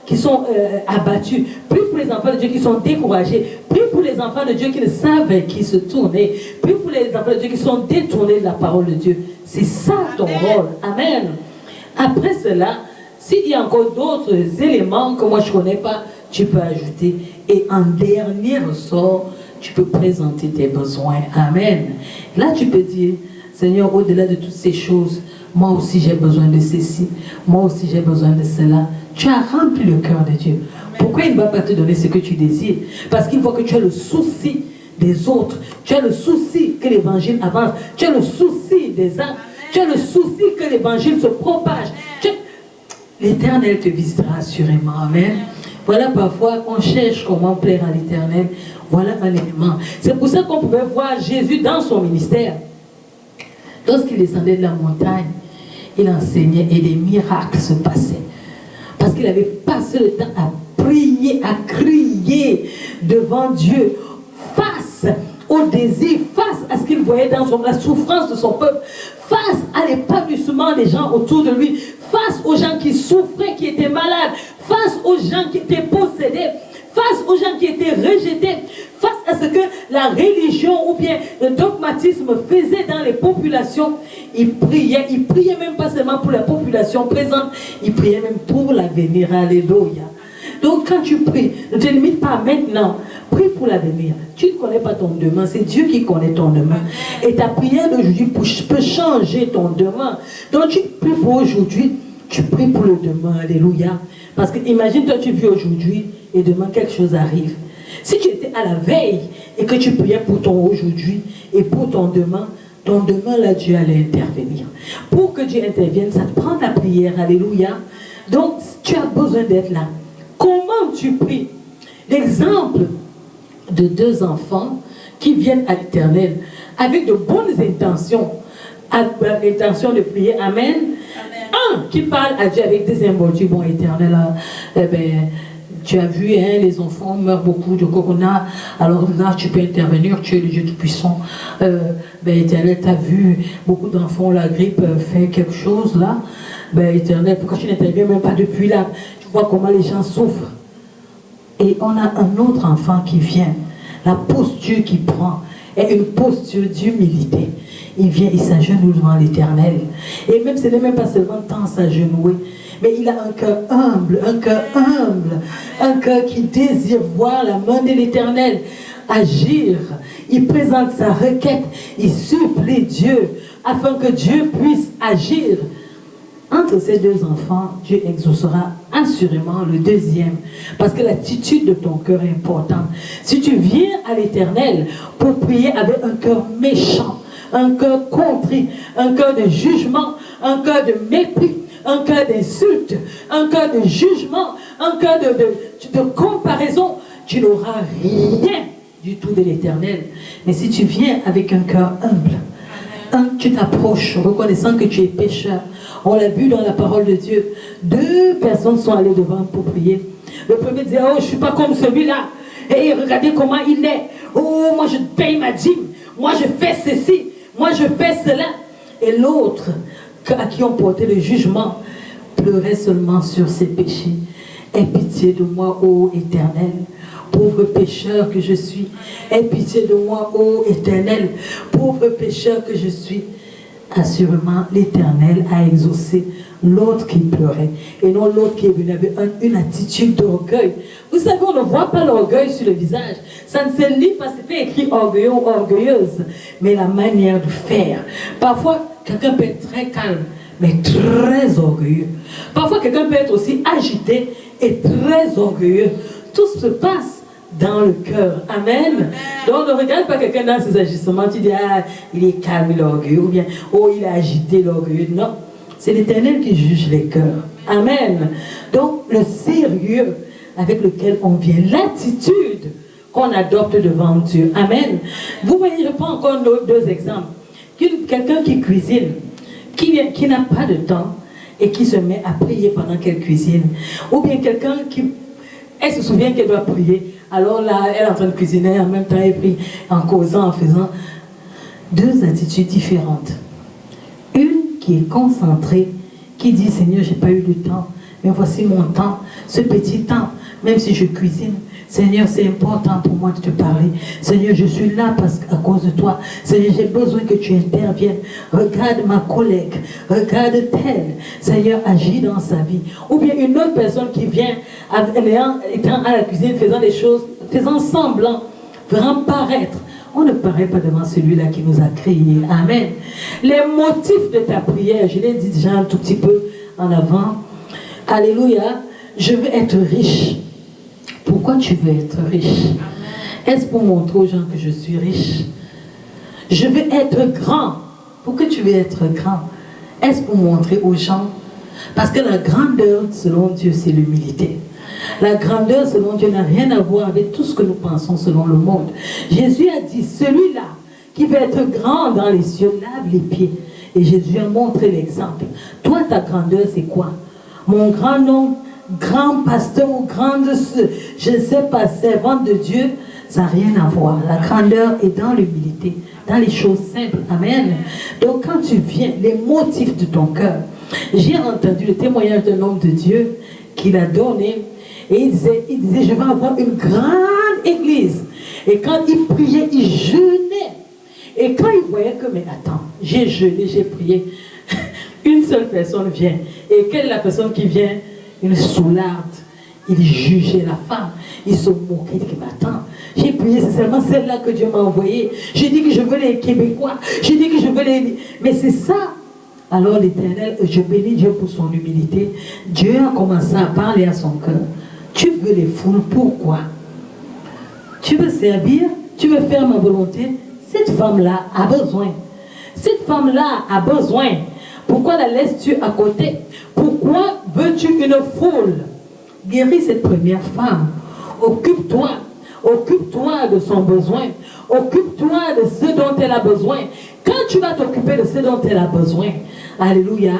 qui sont abattus. Prie pour les enfants de Dieu qui sont découragés. Prie pour les enfants de Dieu qui ne savent vers qui se tourner. Prie pour les enfants de Dieu qui sont détournés de la parole de Dieu. C'est ça ton rôle. Amen. Après cela, s'il y a encore d'autres éléments que moi je ne connais pas, tu peux ajouter. Et en dernier ressort, tu peux présenter tes besoins. Amen. Là, tu peux dire, Seigneur, au-delà de toutes ces choses, moi aussi j'ai besoin de ceci, moi aussi j'ai besoin de cela. Tu as rempli le cœur de Dieu. Pourquoi il ne va pas te donner ce que tu désires? Parce qu'il voit que tu as le souci des autres, tu as le souci que l'évangile avance, tu as le souci des âmes, tu as le souci que l'évangile se propage. L'Éternel te visitera assurément. Amen. Voilà, parfois on cherche comment plaire à l'Éternel. Voilà un élément. C'est pour ça qu'on pouvait voir Jésus dans son ministère. Lorsqu'il descendait de la montagne, il enseignait et des miracles se passaient. Parce qu'il avait passé le temps à prier, à crier devant Dieu, face au désir, face à ce qu'il voyait dans la souffrance de son peuple, face à l'épanouissement des gens autour de lui, face aux gens qui souffraient, qui étaient malades, face aux gens qui étaient possédés, face aux gens qui étaient rejetés, face à ce que la religion ou bien le dogmatisme faisait dans les populations. Il priait même pas seulement pour la population présente, il priait même pour l'avenir. Alléluia. Donc quand tu pries, ne te limite pas maintenant, prie pour l'avenir. Tu ne connais pas ton demain, c'est Dieu qui connaît ton demain. Et ta prière d'aujourd'hui peut changer ton demain. Donc tu pries pour aujourd'hui, tu pries pour le demain. Alléluia. Parce que imagine toi tu vis aujourd'hui et demain quelque chose arrive. Si tu étais à la veille et que tu priais pour ton aujourd'hui et pour ton demain, Donc demain, là, Dieu allait intervenir. Pour que Dieu intervienne, ça te prend la prière. Alléluia. Donc, tu as besoin d'être là. Comment tu pries? L'exemple de 2 enfants qui viennent à l'Éternel avec de bonnes intentions, l'intention de prier. Amen. Un qui parle à Dieu avec des involtures. Bon, Éternel, tu as vu, hein, les enfants meurent beaucoup de corona, alors là tu peux intervenir, tu es le Dieu Tout-Puissant. Éternel, tu as vu beaucoup d'enfants, la grippe fait quelque chose là. Éternel, pourquoi tu n'interviens même pas depuis là? Tu vois comment les gens souffrent. Et on a un autre enfant qui vient, la posture qu'il prend est une posture d'humilité. Il vient, il s'agenouille devant l'Éternel. Et même, ce n'est même pas seulement tant s'agenouiller, mais il a un cœur humble, un cœur qui désire voir la main de l'Éternel agir. Il présente sa requête, il supplie Dieu afin que Dieu puisse agir. Entre ces 2 enfants, Dieu exaucera assurément le deuxième. Parce que l'attitude de ton cœur est importante. Si tu viens à l'Éternel pour prier avec un cœur méchant, un cœur contrit, un cœur de jugement, un cœur de mépris, un cœur d'insulte, un cœur de jugement, un cœur de comparaison, tu n'auras rien du tout de l'Éternel. Mais si tu viens avec un cœur humble, tu t'approches reconnaissant que tu es pécheur. On l'a vu dans la parole de Dieu. 2 personnes sont allées devant pour prier. Le premier disait, oh, je ne suis pas comme celui-là. Et regardez comment il est. Oh, moi je paye ma dîme. Moi je fais ceci. Moi je fais cela. Et l'autre, à qui on portait le jugement, pleurait seulement sur ses péchés. Aie pitié de moi, ô Éternel, pauvre pécheur que je suis. Aie pitié de moi, ô Éternel, pauvre pécheur que je suis. Assurément, l'Éternel a exaucé l'autre qui pleurait et non l'autre qui est venu avec une attitude d'orgueil. Vous savez, on ne voit pas l'orgueil sur le visage. Ça ne se lit pas, c'est pas écrit orgueilleux ou orgueilleuse, mais la manière de faire. Parfois, quelqu'un peut être très calme, mais très orgueilleux. Parfois, quelqu'un peut être aussi agité et très orgueilleux. Tout se passe dans le cœur. Amen. Donc ne regarde pas quelqu'un dans ses agissements, tu dis, ah, il est calme, il est orgueilleux, ou bien, oh, il est agité, il est orgueilleux. Non, c'est l'Éternel qui juge les cœurs. Amen. Donc le sérieux avec lequel on vient, l'attitude qu'on adopte devant Dieu. Amen. Vous voyez, je prends encore 2 exemples. Quelqu'un qui cuisine, qui n'a pas de temps et qui se met à prier pendant qu'elle cuisine. Ou bien quelqu'un qui, elle se souvient qu'elle doit prier. Alors là, elle est en train de cuisiner, en même temps elle prie, en causant, en faisant. 2 attitudes différentes. Une qui est concentrée, qui dit, Seigneur, je n'ai pas eu le temps, mais voici mon temps, ce petit temps, même si je cuisine. Seigneur, c'est important pour moi de te parler. Seigneur, je suis là à cause de toi. Seigneur, j'ai besoin que tu interviennes. Regarde ma collègue. Regarde telle. Seigneur, agis dans sa vie. Ou bien une autre personne qui vient, étant à la cuisine, faisant des choses, faisant semblant, faisant paraître. On ne paraît pas devant celui-là qui nous a créés. Amen. Les motifs de ta prière, je l'ai dit déjà un tout petit peu en avant. Alléluia. Je veux être riche. Pourquoi tu veux être riche? Est-ce pour montrer aux gens que je suis riche? Je veux être grand. Pourquoi tu veux être grand? Est-ce pour montrer aux gens? Parce que la grandeur, selon Dieu, c'est l'humilité. La grandeur, selon Dieu, n'a rien à voir avec tout ce que nous pensons selon le monde. Jésus a dit, celui-là qui veut être grand dans les cieux, lave les pieds. Et Jésus a montré l'exemple. Toi, ta grandeur, c'est quoi? Mon grand nom, grand pasteur ou grande, je ne sais pas, servante de Dieu, ça n'a rien à voir. La grandeur est dans l'humilité, dans les choses simples. Amen. Donc quand tu viens, les motifs de ton cœur. J'ai entendu le témoignage d'un homme de Dieu qu'il a donné et il disait, je vais avoir une grande église. Et quand il priait, il jeûnait. Et quand il voyait que, mais attends, j'ai jeûné, j'ai prié, une seule personne vient. Et quelle est la personne qui vient? Une soularde. Il jugeait la femme. Il se moquait. Il dit, mais attends, j'ai prié, c'est seulement celle-là que Dieu m'a envoyée. J'ai dit que je veux les Québécois. J'ai dit que je veux les... Mais c'est ça. Alors l'Éternel, je bénis Dieu pour son humilité. Dieu a commencé à parler à son cœur. Tu veux les foules, pourquoi? Tu veux servir? Tu veux faire ma volonté? Cette femme-là a besoin. Cette femme-là a besoin. Pourquoi la laisses-tu à côté? Pourquoi veux-tu une foule? Guéris cette première femme. Occupe-toi. Occupe-toi de son besoin. Occupe-toi de ce dont elle a besoin. Quand tu vas t'occuper de ce dont elle a besoin, alléluia,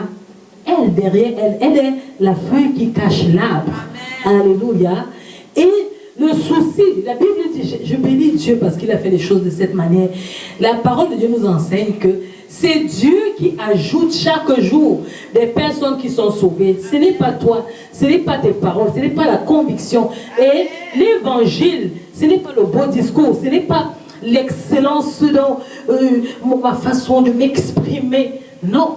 elle, derrière elle, elle est la feuille qui cache l'arbre. Alléluia. Et le souci, la Bible dit, je bénis Dieu parce qu'il a fait les choses de cette manière. La parole de Dieu nous enseigne que c'est Dieu qui ajoute chaque jour des personnes qui sont sauvées. Ce n'est pas toi, ce n'est pas tes paroles, ce n'est pas la conviction. Et l'évangile, ce n'est pas le beau discours, ce n'est pas l'excellence dans ma façon de m'exprimer. Non.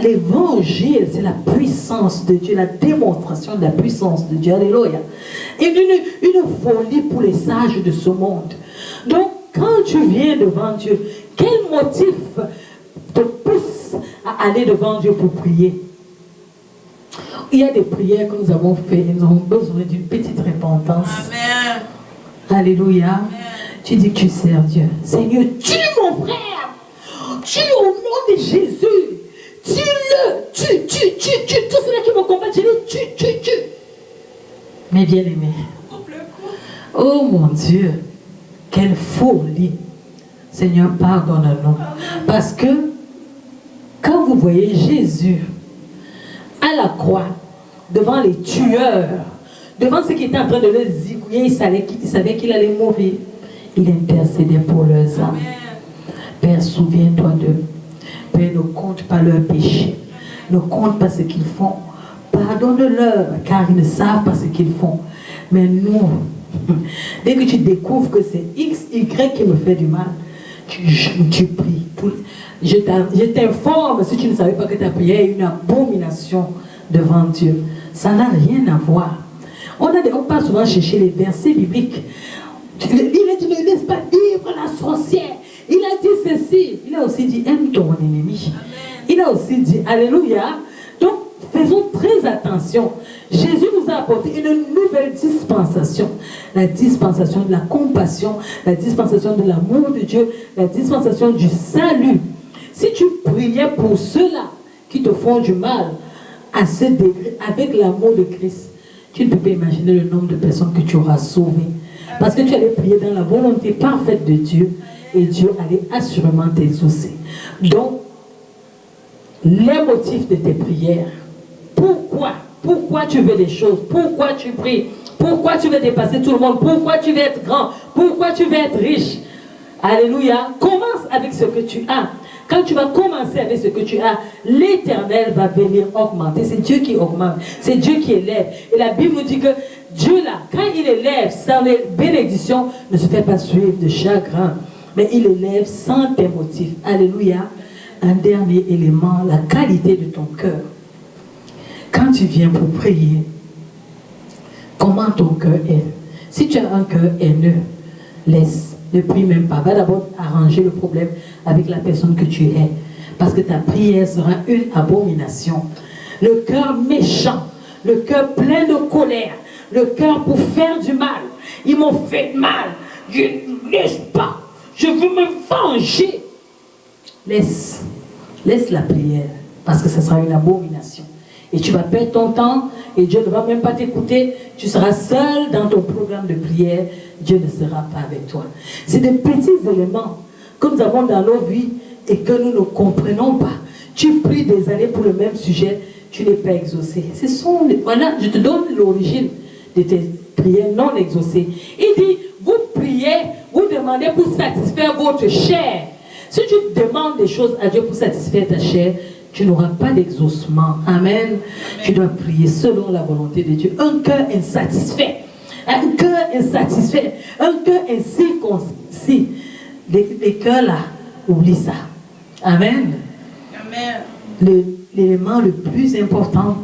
L'évangile, c'est la puissance de Dieu, la démonstration de la puissance de Dieu. Alléluia. Et une folie pour les sages de ce monde. Donc, quand tu viens devant Dieu, quel motif te pousse à aller devant Dieu pour prier? Il y a des prières que nous avons faites, nous avons besoin d'une petite repentance. Amen. Alléluia. Amen. Tu dis que tu sers Dieu. Seigneur, tue mon frère. Tue au nom de Jésus. Tue-le. Tue. Tous ceux qui me combattent, je les tue. Mais bien aimé. Oh mon Dieu. Quelle folie. Seigneur, pardonne-nous. Parce que quand vous voyez Jésus à la croix, devant les tueurs, devant ceux qui étaient en train de le zigouiller, il savait qu'il allait mourir. Il intercédait pour leurs âmes. Père, souviens-toi d'eux. Père, ne compte pas leurs péchés. Ne compte pas ce qu'ils font. Pardonne-leur, car ils ne savent pas ce qu'ils font. Mais nous, dès que tu découvres que c'est X, Y qui me fait du mal, tu pries. Je t'informe, si tu ne savais pas que ta prière est une abomination devant Dieu. Ça n'a rien à voir. On passe souvent chercher les versets bibliques. Il a dit, ne laisse pas vivre la sorcière. Il a dit ceci. Il a aussi dit, aime ton ennemi. Amen. Il a aussi dit, alléluia. Donc, faisons très attention. Jésus nous a apporté une nouvelle dispensation. La dispensation de la compassion, la dispensation de l'amour de Dieu, la dispensation du salut. Si tu priais pour ceux-là qui te font du mal, à ce degré, avec l'amour de Christ, tu ne peux pas imaginer le nombre de personnes que tu auras sauvées. Parce que tu allais prier dans la volonté parfaite de Dieu et Dieu allait assurément t'exaucer. Donc, les motifs de tes prières, pourquoi tu veux des choses, pourquoi tu pries, pourquoi tu veux dépasser tout le monde, pourquoi tu veux être grand, pourquoi tu veux être riche. Alléluia. Commence avec ce que tu as. Quand tu vas commencer avec ce que tu as, l'Éternel va venir augmenter. C'est Dieu qui augmente, c'est Dieu qui élève. Et la Bible nous dit que Dieu là, quand il élève sans les bénédictions, ne se fait pas suivre de chagrin, mais il élève sans tes motifs. Alléluia. Un dernier élément, la qualité de ton cœur. Quand tu viens pour prier, comment ton cœur est? Si tu as un cœur haineux, laisse, ne prie même pas. Va d'abord arranger le problème avec la personne que tu es. Parce que ta prière sera une abomination. Le cœur méchant, le cœur plein de colère, le cœur pour faire du mal. Ils m'ont fait mal. Je ne laisse pas. Je veux me venger. Laisse la prière. Parce que ce sera une abomination. Et tu vas perdre ton temps et Dieu ne va même pas t'écouter. Tu seras seul dans ton programme de prière. Dieu ne sera pas avec toi. C'est des petits éléments que nous avons dans nos vies et que nous ne comprenons pas. Tu pries des années pour le même sujet, tu n'es pas exaucé. Voilà, je te donne l'origine de tes prières non exaucées. Il dit, vous priez, vous demandez pour satisfaire votre chair. Si tu demandes des choses à Dieu pour satisfaire ta chair, tu n'auras pas d'exaucement. Amen. Amen. Tu dois prier selon la volonté de Dieu. Un cœur insatisfait. Un cœur insatisfait. Un cœur incirconcis. Les cœurs là, oublie ça. Amen. Amen. L'élément le plus important,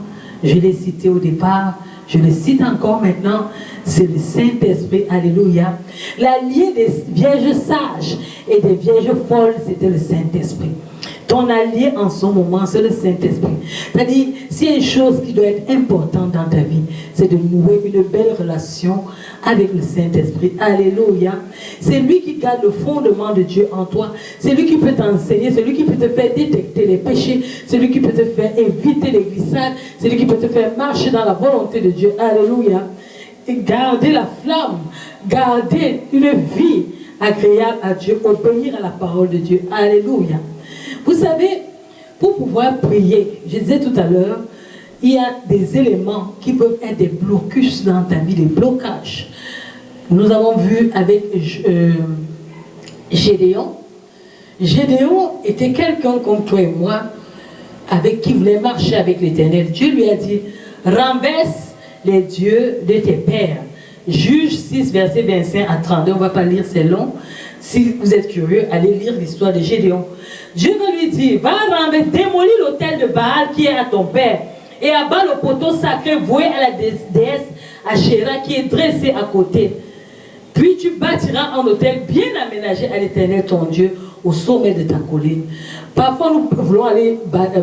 je l'ai cité au départ, je le cite encore maintenant, c'est le Saint-Esprit. Alléluia. L'allié des vierges sages et des vierges folles, c'était le Saint-Esprit. Ton allié en ce moment, c'est le Saint-Esprit. C'est-à-dire, s'il y a une chose qui doit être importante dans ta vie, c'est de nouer une belle relation avec le Saint-Esprit. Alléluia. C'est lui qui garde le fondement de Dieu en toi. C'est lui qui peut t'enseigner, c'est lui qui peut te faire détecter les péchés, c'est lui qui peut te faire éviter les glissades, c'est lui qui peut te faire marcher dans la volonté de Dieu. Alléluia. Et garder la flamme, garder une vie agréable à Dieu, obéir à la parole de Dieu. Alléluia. Vous savez, pour pouvoir prier, je disais tout à l'heure, il y a des éléments qui peuvent être des blocus dans ta vie, des blocages. Nous avons vu avec Gédéon. Gédéon était quelqu'un comme toi et moi, avec qui voulait marcher avec l'Éternel. Dieu lui a dit, renverse les dieux de tes pères. Juge 6, verset 25 à 32. On ne va pas lire, c'est long. Si vous êtes curieux, allez lire l'histoire de Gédéon. Dieu va lui dire, va démolir l'autel de Baal qui est à ton père et abat le poteau sacré voué à la déesse Ashéra qui est dressé à côté. Puis tu bâtiras un autel bien aménagé à l'Éternel ton Dieu au sommet de ta colline. Parfois nous voulons aller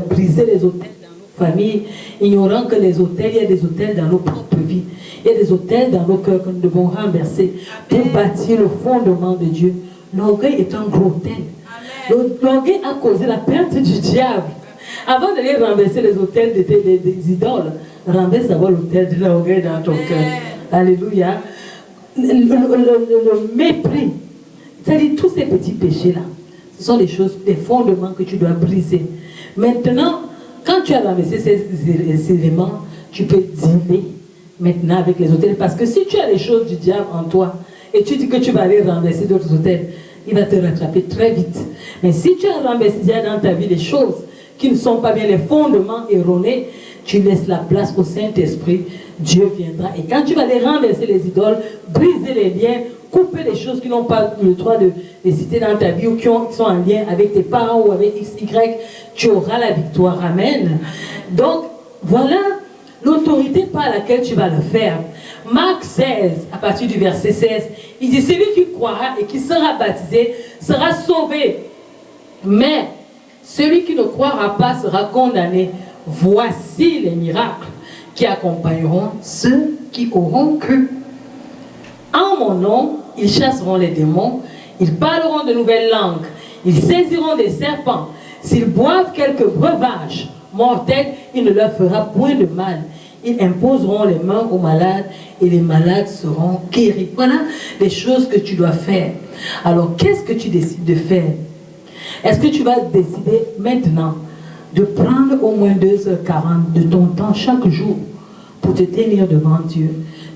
briser les autels dans nos familles, ignorant que les autels, il y a des autels dans nos propres vies. Il y a des autels dans nos cœurs que nous devons renverser pour bâtir le fondement de Dieu. L'orgueil est un gros autel. L'orgueil a causé la perte du diable. Avant d'aller renverser les autels des idoles, renverse d'abord l'autel de l'orgueil dans ton cœur. Alléluia. Le mépris, c'est-à-dire tous ces petits péchés-là, ce sont des choses, des fondements que tu dois briser. Maintenant, quand tu as renversé ces éléments, tu peux dîner maintenant avec les autels. Parce que si tu as les choses du diable en toi et tu dis que tu vas aller renverser d'autres autels, il va te rattraper très vite. Mais si tu as renversé dans ta vie des choses qui ne sont pas bien, les fondements erronés, tu laisses la place au Saint-Esprit, Dieu viendra. Et quand tu vas aller renverser les idoles, briser les liens, couper les choses qui n'ont pas le droit de citer dans ta vie ou qui sont en lien avec tes parents ou avec X, Y, tu auras la victoire. Amen. Donc, voilà l'autorité par laquelle tu vas le faire. Marc 16, à partir du verset 16, il dit, celui qui croira et qui sera baptisé sera sauvé. Mais celui qui ne croira pas sera condamné. Voici les miracles qui accompagneront ceux qui auront cru. En mon nom, ils chasseront les démons, ils parleront de nouvelles langues, ils saisiront des serpents. S'ils boivent quelques breuvages mortels, il ne leur fera point de mal. Ils imposeront les mains aux malades et les malades seront guéris. Voilà les choses que tu dois faire. Alors, qu'est-ce que tu décides de faire? Est-ce que tu vas décider maintenant de prendre au moins 2h40 de ton temps chaque jour pour te tenir devant Dieu?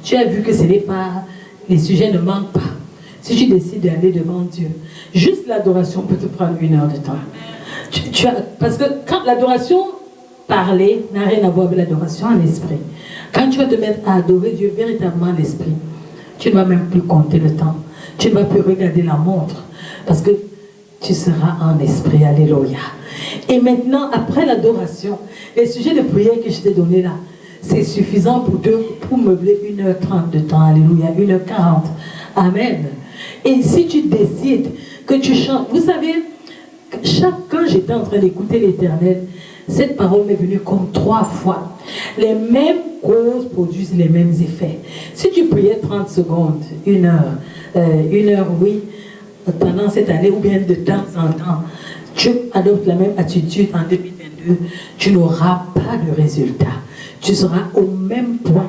Tu as vu que ce n'est pas, les sujets ne manquent pas. Si tu décides d'aller devant Dieu, juste l'adoration peut te prendre 1 heure de temps. Parce que quand l'adoration parler n'a rien à voir avec l'adoration en esprit. Quand tu vas te mettre à adorer Dieu véritablement en esprit, tu ne vas même plus compter le temps. Tu ne vas plus regarder la montre parce que tu seras en esprit. Alléluia. Et maintenant, après l'adoration, les sujets de prière que je t'ai donnés là, c'est suffisant pour meubler 1h30 de temps. Alléluia. 1h40. Amen. Et si tu décides que tu chantes, vous savez, quand j'étais en train d'écouter l'Éternel, cette parole m'est venue comme 3 fois. Les mêmes causes produisent les mêmes effets. Si tu priais 30 secondes, 1 heure, oui, pendant cette année, ou bien de temps en temps, tu adoptes la même attitude en 2022, tu n'auras pas de résultat. Tu seras au même point.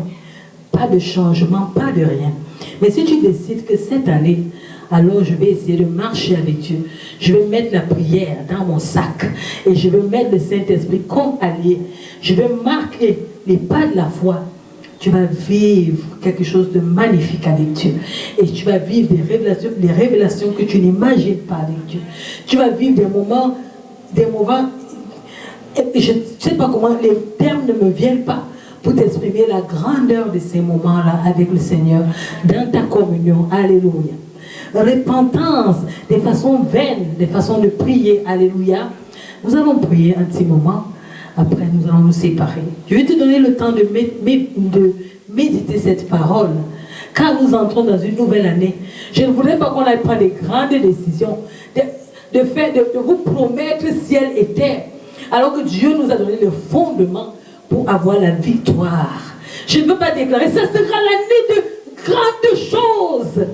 Pas de changement, pas de rien. Mais si tu décides que cette année, alors je vais essayer de marcher avec Dieu. Je vais mettre la prière dans mon sac et je vais mettre le Saint-Esprit comme allié. Je vais marquer les pas de la foi. Tu vas vivre quelque chose de magnifique avec Dieu. Et tu vas vivre des révélations que tu n'imagines pas avec Dieu. Tu vas vivre des moments, je ne sais pas comment, les termes ne me viennent pas pour t'exprimer la grandeur de ces moments-là avec le Seigneur dans ta communion. Alléluia. Repentance, des façons vaines, des façons de prier. Alléluia. Nous allons prier un petit moment. Après, nous allons nous séparer. Je vais te donner le temps de méditer cette parole. Car nous entrons dans une nouvelle année. Je ne voudrais pas qu'on aille prendre des grandes décisions. de vous promettre ciel et terre. Alors que Dieu nous a donné le fondement pour avoir la victoire. Je ne veux pas déclarer, ça sera l'année de grandes choses.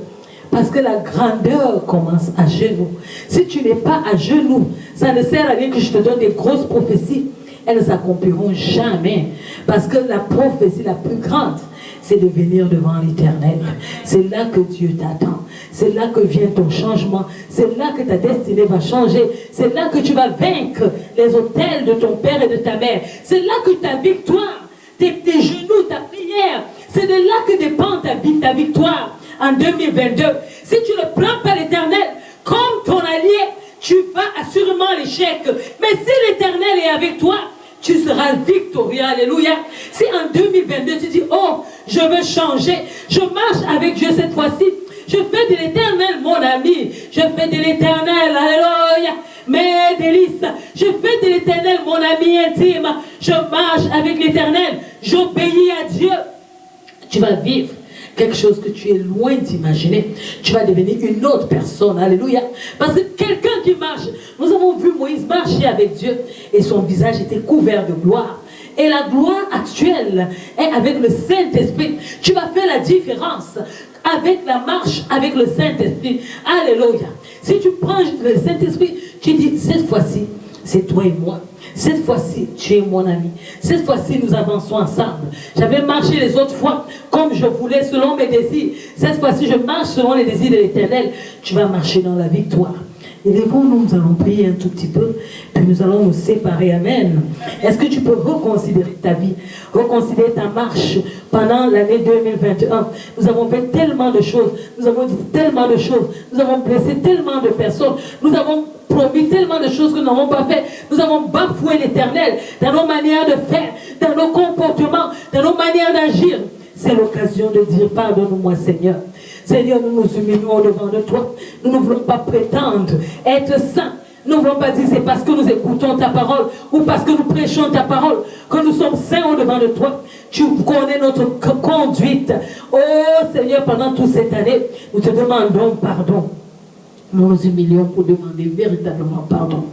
Parce que la grandeur commence à genoux. Si tu n'es pas à genoux, ça ne sert à rien que je te donne des grosses prophéties. Elles ne s'accompliront jamais. Parce que la prophétie la plus grande, c'est de venir devant l'Éternel. C'est là que Dieu t'attend. C'est là que vient ton changement. C'est là que ta destinée va changer. C'est là que tu vas vaincre les autels de ton père et de ta mère. C'est là que ta victoire, tes genoux, ta prière, c'est de là que dépend ta victoire en 2022. Si tu ne prends pas l'Éternel comme ton allié, tu vas assurément à l'échec. Mais si l'Éternel est avec toi, tu seras victorieux. Alléluia. Si en 2022 tu dis, oh, je veux changer, je marche avec Dieu cette fois-ci, je fais de l'Éternel mon ami, je fais de l'Éternel, alléluia, mes délices, je fais de l'Éternel mon ami intime, je marche avec l'Éternel, j'obéis à Dieu, tu vas vivre quelque chose que tu es loin d'imaginer. Tu vas devenir une autre personne. Alléluia. Parce que quelqu'un qui marche, nous avons vu Moïse marcher avec Dieu et son visage était couvert de gloire. Et la gloire actuelle est avec le Saint-Esprit. Tu vas faire la différence avec la marche avec le Saint-Esprit. Alléluia. Si tu prends le Saint-Esprit, tu dis, cette fois-ci, c'est toi et moi. Cette fois-ci, tu es mon ami. Cette fois-ci, nous avançons ensemble. J'avais marché les autres fois comme je voulais, selon mes désirs. Cette fois-ci, je marche selon les désirs de l'Éternel. Tu vas marcher dans la victoire. Et nous allons prier un tout petit peu, puis nous allons nous séparer. Amen. Est-ce que tu peux reconsidérer ta vie, reconsidérer ta marche pendant l'année 2021? Nous avons fait tellement de choses, nous avons dit tellement de choses, nous avons blessé tellement de personnes, nous avons promis tellement de choses que nous n'avons pas fait. Nous avons bafoué l'Éternel dans nos manières de faire, dans nos comportements, dans nos manières d'agir. C'est l'occasion de dire, pardonne-moi Seigneur. Seigneur, nous nous humilions devant de toi. Nous ne voulons pas prétendre être saints. Nous ne voulons pas dire c'est parce que nous écoutons ta parole ou parce que nous prêchons ta parole que nous sommes saints au devant de toi. Tu connais notre conduite. Oh Seigneur, pendant toute cette année, nous te demandons pardon. Nous nous humilions pour demander véritablement pardon.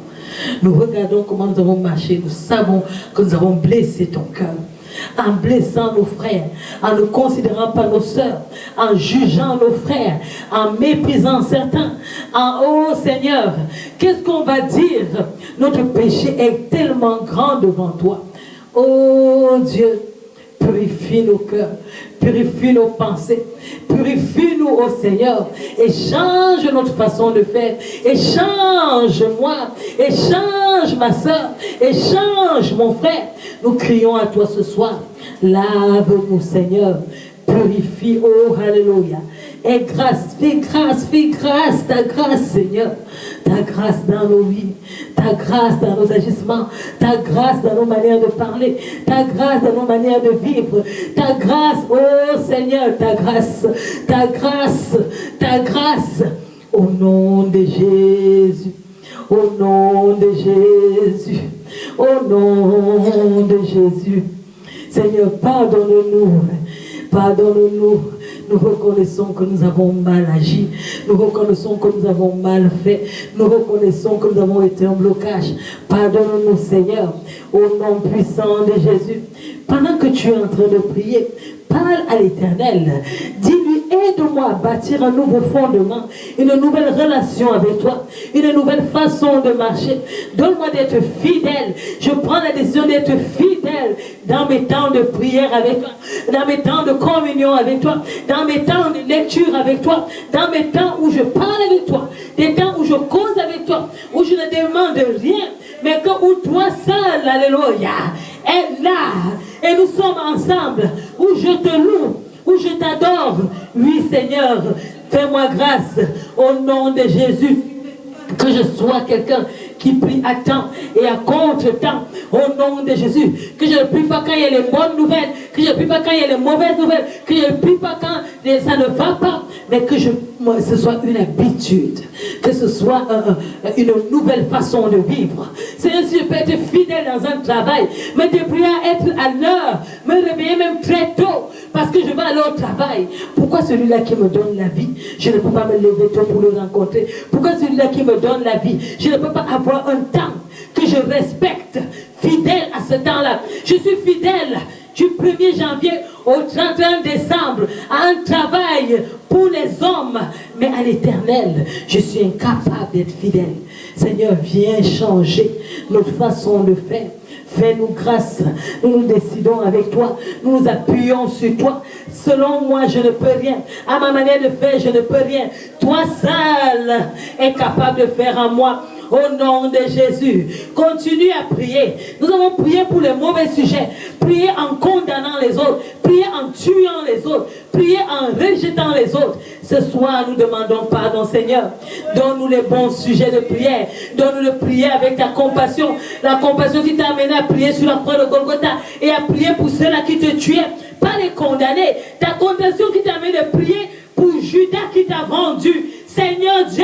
Nous regardons comment nous avons marché. Nous savons que nous avons blessé ton cœur. En blessant nos frères, en ne considérant pas nos sœurs, en jugeant nos frères, en méprisant certains, oh Seigneur, qu'est-ce qu'on va dire? Notre péché est tellement grand devant toi. Oh Dieu, purifie nos cœurs, purifie nos pensées, purifie-nous, ô Seigneur, et change notre façon de faire, et change moi, et change ma soeur, et change mon frère. Nous crions à toi ce soir, lave-nous Seigneur, purifie, oh alléluia, et fais grâce, ta grâce Seigneur, ta grâce dans nos vies, ta grâce dans nos agissements, ta grâce dans nos manières de parler, ta grâce dans nos manières de vivre, ta grâce, oh Seigneur, ta grâce, au nom de Jésus, au nom de Jésus, au nom de Jésus. Seigneur, pardonne-nous, pardonne-nous. Nous reconnaissons que nous avons mal agi. Nous reconnaissons que nous avons mal fait. Nous reconnaissons que nous avons été en blocage. Pardonne-nous, Seigneur, au nom puissant de Jésus. Pendant que tu es en train de prier, parle à l'Éternel. Dis-lui, aide-moi à bâtir un nouveau fondement, une nouvelle relation avec toi, une nouvelle façon de marcher. Donne-moi d'être fidèle. Je prends la décision d'être fidèle dans mes temps de prière avec toi, dans mes temps de communion avec toi, dans mes temps de lecture avec toi, dans mes temps où je parle avec toi, des temps où je cause avec toi, où je ne demande rien, mais que où toi seul, alléluia, est là, et nous sommes ensemble, où je te loue, où je t'adore. Oui Seigneur, fais-moi grâce au nom de Jésus, que je sois quelqu'un qui prie à temps et à contre-temps, au nom de Jésus, que je ne prie pas quand il y a les bonnes nouvelles, que je ne prie pas quand il y a les mauvaises nouvelles, que je ne prie pas quand ça ne va pas, mais que je ce soit une habitude, que ce soit une nouvelle façon de vivre. Seigneur, si je peux être fidèle dans un travail, me débrouiller à être à l'heure, me réveiller même très tôt, parce que je vais aller au travail. Pourquoi celui-là qui me donne la vie, je ne peux pas me lever tôt pour le rencontrer? Pourquoi celui-là qui me donne la vie, je ne peux pas avoir un temps que je respecte, fidèle à ce temps-là? Je suis fidèle du 1er janvier au 31 décembre à un travail pour les hommes, mais à l'Éternel, je suis incapable d'être fidèle. Seigneur, viens changer notre façon de faire. Fais-nous grâce. Nous nous décidons avec toi. Nous nous appuyons sur toi. Selon moi, je ne peux rien. À ma manière de faire, je ne peux rien. Toi seul es capable de faire en moi. Au nom de Jésus, continue à prier. Nous avons prié pour les mauvais sujets, prier en condamnant les autres, prier en tuant les autres, prier en rejetant les autres. Ce soir, nous demandons pardon, Seigneur. Donne-nous les bons sujets de prière. Donne-nous de prier avec ta compassion. La compassion qui t'a amené à prier sur la croix de Golgotha et à prier pour ceux-là qui te tuaient, pas les condamner. Ta compassion qui t'a amené de prier pour Judas qui t'a vendu. Seigneur Dieu,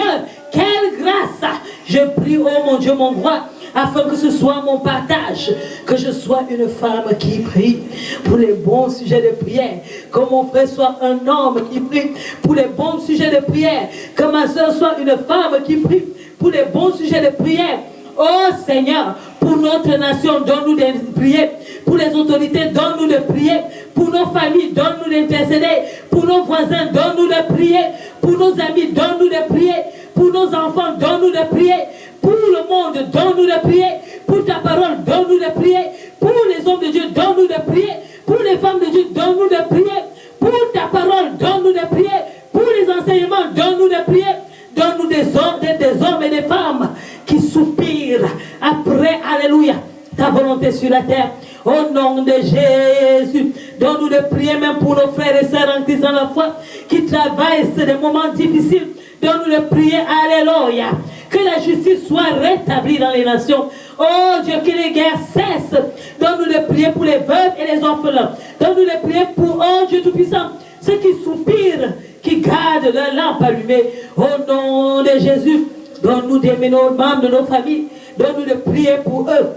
quelle grâce! Je prie, oh mon Dieu, mon roi, afin que ce soit mon partage, que je sois une femme qui prie pour les bons sujets de prière, que mon frère soit un homme qui prie pour les bons sujets de prière, que ma soeur soit une femme qui prie pour les bons sujets de prière. Oh Seigneur, pour notre nation, donne-nous de prier. Pour les autorités, donne-nous de prier. Pour nos familles, donne-nous d'intercéder. Pour nos voisins, donne-nous de prier. Pour nos amis, donne-nous de prier. Pour nos enfants, donne-nous de prier. Pour le monde, donne-nous de prier. Pour ta parole, donne-nous de prier. Pour les hommes de Dieu, donne-nous de prier. Pour les femmes de Dieu, donne-nous de prier. Pour ta parole, donne-nous de prier. Pour les enseignements, donne-nous de prier. Donne-nous des hommes et des femmes qui soupirent après, alléluia, ta volonté sur la terre. Au nom de Jésus, donne-nous de prier même pour nos frères et sœurs en Christ dans la foi qui travaillent, c'est des moments difficiles. Donne-nous de prier, alléluia, que la justice soit rétablie dans les nations. Oh Dieu, que les guerres cessent. Donne-nous de prier pour les veuves et les orphelins. Donne-nous de prier pour, oh Dieu Tout-Puissant, ceux qui soupirent, qui gardent leur lampe allumée. Au nom de Jésus, donne-nous d'aimer nos membres de nos familles. Donne-nous de prier pour eux,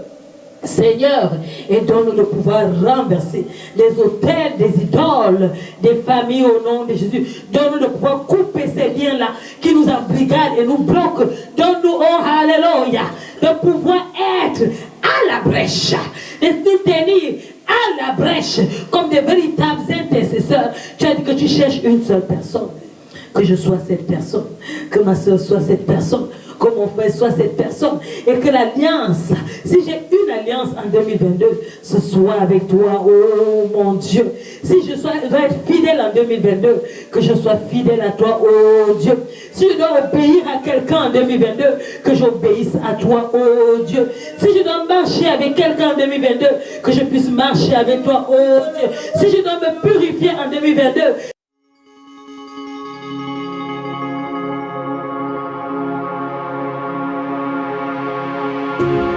Seigneur, et donne-nous de pouvoir renverser les autels des idoles des familles au nom de Jésus. Donne-nous de pouvoir couper ces liens-là qui nous embrigadent et nous bloquent. Donne-nous, oh alléluia, de pouvoir être à la brèche, de nous tenir à la brèche comme des véritables intercesseurs. Tu as dit que tu cherches une seule personne. Que je sois cette personne, que ma soeur soit cette personne, que mon frère soit cette personne, et que l'alliance, si j'ai une alliance en 2022, ce soit avec toi, oh mon Dieu. Si je dois être fidèle en 2022, que je sois fidèle à toi, oh Dieu. Si je dois obéir à quelqu'un en 2022, que j'obéisse à toi, oh Dieu. Si je dois marcher avec quelqu'un en 2022, que je puisse marcher avec toi, oh Dieu. Si je dois me purifier en 2022, thank you.